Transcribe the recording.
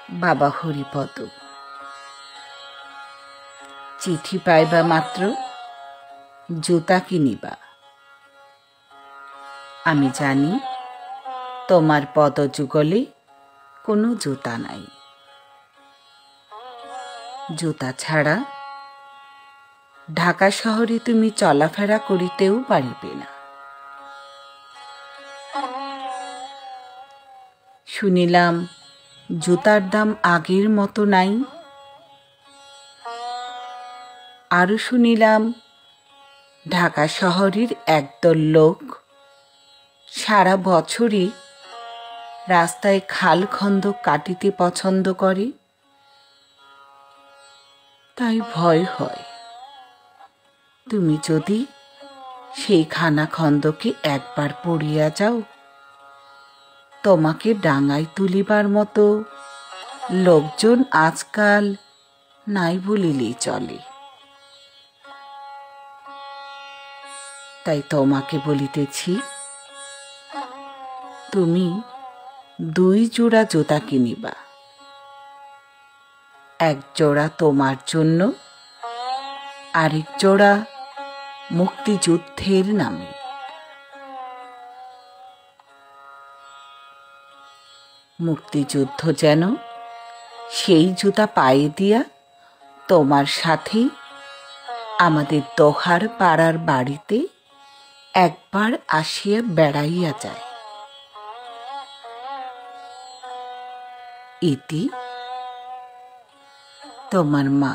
বাবা হরিপদ। চিঠি পাইবা মাত্র জুতা কিনিবা। আমি জানি তোমার পদযুগলে কোনো জুতা নাই। জুতা ছাড়া ঢাকা শহরে তুমি চলাফেরা করিতেও পারিবে না। শুনিলাম জুতার দাম আগের মতো নাই। আরো শুনিলাম ঢাকা শহরের একদল লোক সারা বছরই রাস্তায় খাল খন্দক কাটিতে পছন্দ করে। তাই ভয় হয় তুমি যদি সেই খানা খন্দকে একবার পড়িয়া যাও, তোমাকে ডাঙায় তুলিবার মতো লোকজন আজকাল নাই বলিলেই চলে। তাই তোমাকে বলিতেছি, তুমি 2 জোড়া জুতা কিনিবা। 1 জোড়া তোমার জন্য, আরেক জোড়া মুক্তিযুদ্ধের নামে। মুক্তিযুদ্ধ যেন সেই জুতা পায়ে দিয়া তোমার সাথে আমাদের দোহার পাড়ার বাড়িতে একবার আসিয়া বেড়াইয়া যায়। ইতি তোমার মা।